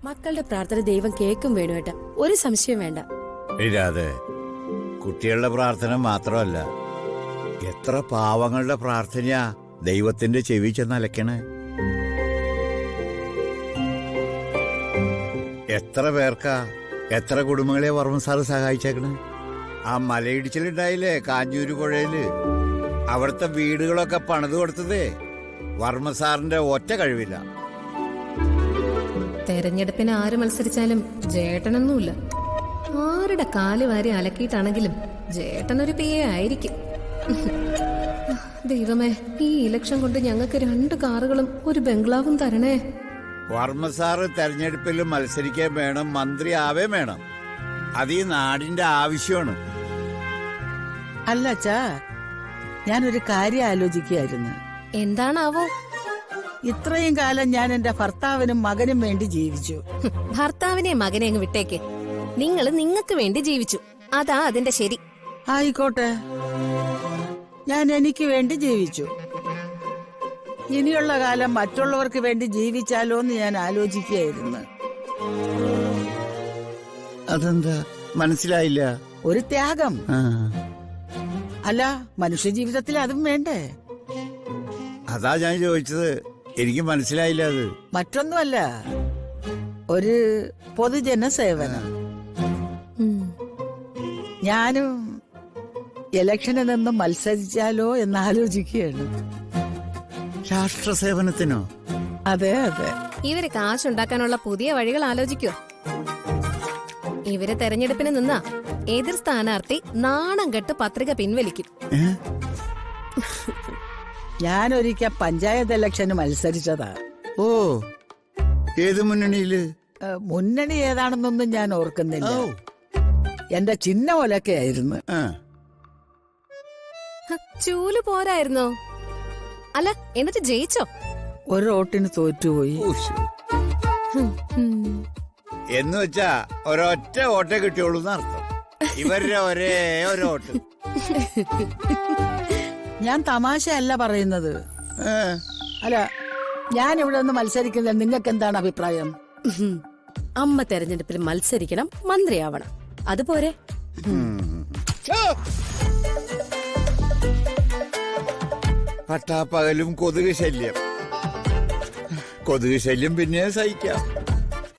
മക്കളുടെ പ്രാർത്ഥന ദൈവം കേൾക്കും വേണുവേട്ട, ഒരു സംശയം വേണ്ട. ഇല്ലാതെ കുട്ടികളുടെ പ്രാർത്ഥന മാത്രമല്ല, എത്ര പാവങ്ങളുടെ പ്രാർത്ഥനയാ ദൈവത്തിന്റെ ചെവി ചെന്നലക്കണേ. എത്ര പേർക്കാ, എത്ര കുടുംബങ്ങളെ വർമ്മ സാറ് സഹായിച്ചേക്കണേ. ആ മലയിടിച്ചിലുണ്ടായില്ലേ കാഞ്ഞൂര് പുഴയില്, അവിടുത്തെ വീടുകളൊക്കെ പണിത് കൊടുത്തതേ വർമ്മ സാറിന്റെ ഒറ്റ കഴിവില്ല. തെരഞ്ഞെടുപ്പിന് ആര് മത്സരിച്ചാലും ജേട്ടനൊന്നുമില്ല. ആരുടെ കാല് വാരി അലക്കിയിട്ടാണെങ്കിലും ജേട്ടനൊരു പിയെ ആയിരിക്കും. ദൈവമേ, ഈ ഇലക്ഷൻ കൊണ്ട് ഞങ്ങൾക്ക് 2 കാറുകളും ഒരു ബംഗ്ലാവും തരണേ. വർമ്മ സാറ് തെരഞ്ഞെടുപ്പിൽ മത്സരിക്കാൻ വേണം, മന്ത്രി ആവേ വേണം. അത് ഈ നാടിന്റെ ആവശ്യമാണ്. അല്ല അച്ഛാ, ഞാനൊരു കാര്യം ആലോചിക്കുകയായിരുന്നു. എന്താണാവോ? ഇത്രയും കാലം ഞാൻ എന്റെ ഭർത്താവിനും മകനും വേണ്ടി ജീവിച്ചു. ഭർത്താവിനെ മകനെ അങ്ങ് വിട്ടേക്ക്. നിങ്ങൾക്ക് വേണ്ടി ജീവിച്ചു, അതാ അതിന്റെ ശരി. ആയിക്കോട്ടെ, ഞാൻ എനിക്ക് വേണ്ടി ജീവിച്ചു. ഇനിയുള്ള കാലം മറ്റുള്ളവർക്ക് വേണ്ടി ജീവിച്ചാലോ എന്ന് ഞാൻ ആലോചിക്കുകയായിരുന്നു. അതെന്താ മനസ്സിലായില്ല? ഒരു ത്യാഗം. അല്ല, മനുഷ്യ ജീവിതത്തിൽ അതും വേണ്ടേ? അതാ ഞാൻ ചോദിച്ചത്, എനിക്ക് മനസ്സിലായില്ല. അത് മറ്റൊന്നുമല്ല, ഒരു പൊതുജന സേവനം. ഞാനും ഇലക്ഷനിൽ നിന്ന് മത്സരിച്ചാലോ എന്ന് ആലോചിക്കുകയാണ്. രാഷ്ട്ര സേവനത്തിനോ? അതെ അതെ. ഇവര് കാശുണ്ടാക്കാനുള്ള പുതിയ വഴികൾ ആലോചിക്കോ? ഇവര് തെരഞ്ഞെടുപ്പിന് നിന്നാ എതിർ സ്ഥാനാർത്ഥി നാണം കെട്ട് പത്രിക പിൻവലിക്കും. ഞാനൊരിക്കൽ പഞ്ചായത്ത് ഇലക്ഷന് മത്സരിച്ചതാ. ഓ, ഏത് മുന്നണിയില്? മുന്നണി ഏതാണെന്നൊന്നും ഞാൻ ഓർക്കുന്നില്ല. എന്റെ ചിഹ്നം ഒലക്കെയായിരുന്നു. ചൂല് പോരായിരുന്നോ? അല്ല, എന്നിട്ട് ജയിച്ചോ? ഒരു വോട്ടിന് തോറ്റുപോയി. എന്ന് വെച്ചാ ഒരൊറ്റ വോട്ടേ കിട്ടിയോളൂ എന്നർത്ഥം. ഇവരുടെ ഒരേ ഒരു വോട്ട്. ഞാൻ തമാശയല്ല പറയുന്നത്. അല്ല, ഞാൻ ഇവിടെ നിന്ന് മത്സരിക്കുന്നത് നിങ്ങൾക്ക് എന്താണ് അഭിപ്രായം? അമ്മ തെരഞ്ഞെടുപ്പിൽ മത്സരിക്കണം, മന്ത്രിയാവണം, അതുപോരെ? പട്ടാപ്പകലും കൊതുക് ശല്യം. കൊതുക് ശല്യം പിന്നെ സഹിക്കാം.